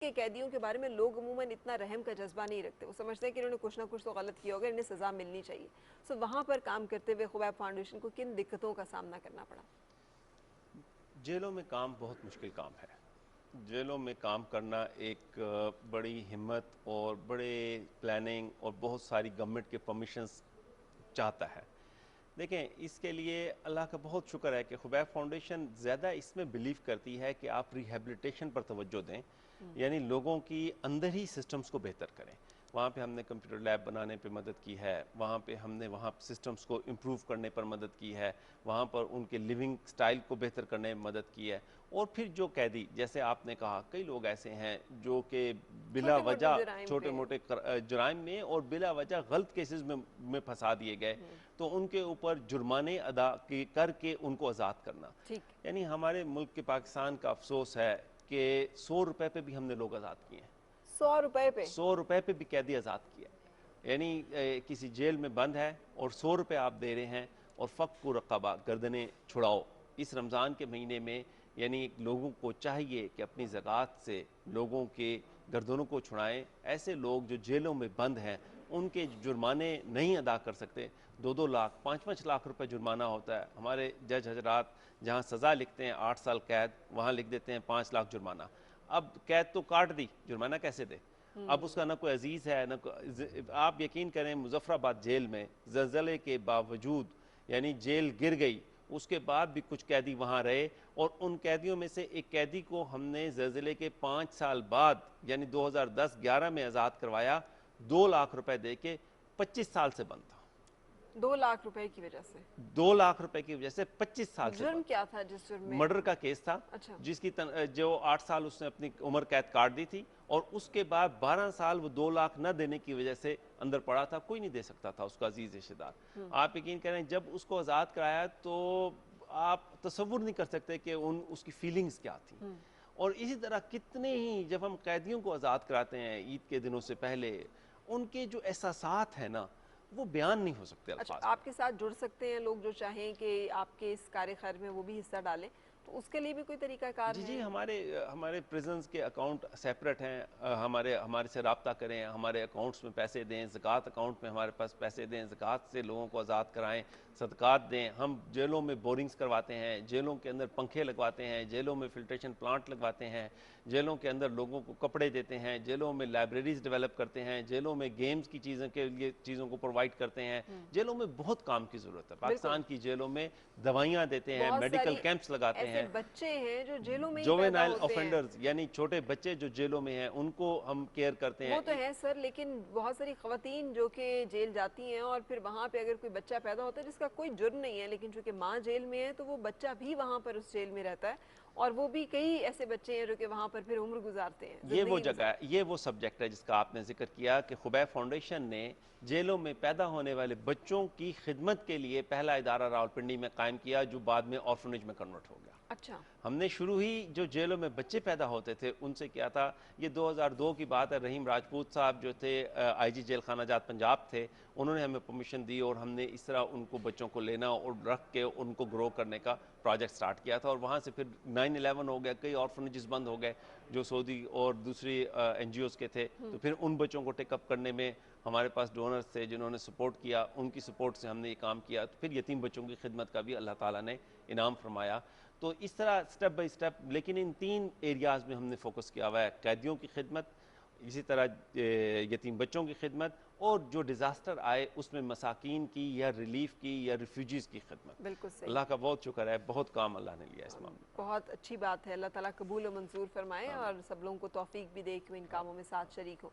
के कैदियों के बारे में लोग अमूमन इतना रहम का जज्बा नहीं रखते। वो समझते हैं कि इन्होंने कुछ ना कुछ तो गलत किया होगा, इन्हें सज़ा मिलनी चाहिए। सो वहाँ पर काम करते हुए खुबैब फाउंडेशन को किन दिक्कतों का सामना करना पड़ा? जेलों में काम बहुत मुश्किल काम है। जेलों में काम करना एक बड़ी हिम्मत और बड़े प्लानिंग और बहुत सारी गवर्नमेंट के परमिशंस चाहता है। देखें, इसके लिए अल्लाह का बहुत शुक्र है कि खुबैब फाउंडेशन ज़्यादा इसमें बिलीव करती है कि आप रिहेबिलिटेशन पर तवज्जो दें, यानी लोगों की अंदर ही सिस्टम्स को बेहतर करें। वहाँ पे हमने कंप्यूटर लैब बनाने पे मदद की है, वहाँ पे हमने वहाँ सिस्टम्स को इम्प्रूव करने पर मदद की है, वहाँ पर उनके लिविंग स्टाइल को बेहतर करने में मदद की है। और फिर जो कैदी, जैसे आपने कहा, कई लोग ऐसे हैं जो कि बिला छोटे मोटे वजह जुराइम छोटे पे। मोटे जुराइम में और बिला वजह गलत केसेस में फंसा दिए गए, तो उनके ऊपर जुर्माने अदा करके उनको आज़ाद करना। ठीक। यानी हमारे मुल्क के पाकिस्तान का अफसोस है कि 100 रुपए पे भी हमने लोग आज़ाद किए हैं। 100 रुपए पे? 100 रुपए पे भी कैदी आज़ाद किया। यानी किसी जेल में बंद है और 100 रुपए आप दे रहे हैं और फ़क्कु रक़बा, गर्दनें छुड़ाओ। इस रमज़ान के महीने में यानी लोगों को चाहिए कि अपनी ज़कात से लोगों के गर्दनों को छुड़ाएं। ऐसे लोग जो जेलों में बंद हैं, उनके जुर्माने नहीं अदा कर सकते, 2-2 लाख 5-5 लाख रुपए जुर्माना होता है। हमारे जज हजरात जहाँ सज़ा लिखते हैं 8 साल कैद, वहाँ लिख देते हैं 5 लाख जुर्माना। अब कैद तो काट दी, जुर्माना कैसे दे? अब उसका ना कोई अजीज़ है, ना आप यकीन करें, मुजफ्फराबाद जेल में ज़लज़ले के बावजूद, यानी जेल गिर गई, उसके बाद भी कुछ कैदी वहाँ रहे, और उन कैदियों में से एक कैदी को हमने ज़लज़ले के 5 साल बाद यानी 2010-11 में आज़ाद करवाया, 2 लाख रुपए दे के। 25 साल से बंद था। 2 लाख रुपए की वजह से? 2 लाख रुपए की वजह से 25 साल से जुर्म बंद। क्या था जिस जुर्म में? मर्डर का केस था, अच्छा। जिसकी जो 8 साल उसने अपनी उम्र कैद काट दी थी, और उसके बाद 12 साल वो 2 लाख न देने की वजह से अंदर पड़ा था। कोई नहीं दे सकता था, उसका अजीज रिश्तेदार। आप यकीन करें, जब उसको आज़ाद कराया तो आप तसव्वुर नहीं कर सकते कि उसकी फीलिंग्स क्या थी। और इसी तरह कितने ही, जब हम कैदियों को आज़ाद कराते हैं ईद के दिनों से पहले, उनके जो एहसासात हैं ना, वो बयान नहीं हो सकते अच्छा, अल्फाज में। आपके साथ जुड़ सकते हैं लोग जो चाहें कि आपके इस कार्य खैर में वो भी हिस्सा डालें, तो उसके लिए भी कोई तरीकाकार जी है? जी, हमारे हमारे प्रिजन्स के अकाउंट सेपरेट हैं। हमारे हमारे से रब्ता करें, हमारे अकाउंट्स में पैसे दें, ज़कात अकाउंट में हमारे पास पैसे दें, ज़कात से लोगों को आज़ाद कराएं, सदक़ात दें। हम जेलों में बोरिंग्स करवाते हैं, जेलों के अंदर पंखे लगवाते हैं, जेलों में फिल्ट्रेशन प्लांट लगवाते हैं, जेलों के अंदर लोगों को कपड़े देते हैं, जेलों में लाइब्रेरीज डेवलप करते हैं, जेलों में गेम्स की चीज़ों के लिए चीज़ों को प्रोवाइड करते हैं। जेलों में बहुत काम की ज़रूरत है। बिल्कुल। पाकिस्तान की जेलों में दवाइयाँ देते हैं, बहुत मेडिकल सारे कैंप्स लगाते ऐसे हैं। बच्चे हैं जो जेलों में ही पैदा जोवेनाइल होते हैं। ऑफेंडर्स, यानी छोटे बच्चे जो जेलों में हैं, उनको हम केयर करते वो तो हैं। है सर, लेकिन बहुत सारी खवातीन जो कि जेल जाती हैं और फिर वहाँ पे अगर कोई बच्चा पैदा होता है जिसका कोई जुर्म नहीं है, लेकिन चूंकि माँ जेल में है तो वो बच्चा भी वहाँ पर उस जेल में रहता है, और वो भी कई ऐसे बच्चे हैं जो कि वहाँ पर फिर उम्र गुजारते हैं, ये वो जिंदगी जगह गुजार। है, ये वो सब्जेक्ट है जिसका आपने जिक्र किया कि खुबैब फाउंडेशन ने जेलों में पैदा होने वाले बच्चों की खिदमत के लिए पहला इदारा रावलपिंडी में कायम किया, जो बाद में ऑर्फनेज में कन्वर्ट हो गया। अच्छा। हमने शुरू ही जो जेलों में बच्चे पैदा होते थे उनसे किया था। ये 2002 की बात है। रहीम राजपूत साहब जो थे आईजी जेल खाना जात पंजाब थे, उन्होंने हमें परमिशन दी और हमने इस तरह उनको बच्चों को लेना और रख के उनको ग्रो करने का प्रोजेक्ट स्टार्ट किया था। और वहाँ से फिर 9/11 हो गया, कई ऑर्फनेजेस बंद हो गए जो सऊदी और दूसरी NGOs के थे। तो फिर उन बच्चों को टेकअप करने में हमारे पास डोनर्स थे जिन्होंने सपोर्ट किया, उनकी सपोर्ट से हमने ये काम किया। तो फिर यतीम बच्चों की खिदमत का भी अल्लाह ताला ने इनाम फरमाया। तो इस तरह स्टेप बाय स्टेप, लेकिन इन 3 एरियाज़ में हमने फोकस किया हुआ है: कैदियों की खिदमत, इसी तरह यतीम बच्चों की खिदमत, और जो डिज़ास्टर आए उसमें मसाकीन की या रिलीफ की या रिफ्यूजीज़ की खिदमत। बिल्कुल सही। अल्लाह का बहुत शुक्र है, बहुत काम अल्लाह ने लिया इस मामले बहुत अच्छी बात है, अल्लाह ताला कबूल और मंजूर फरमाए में। आमीन। और सब लोगों को तौफीक भी दे कि वो इन कामों में साथ शरीक हो।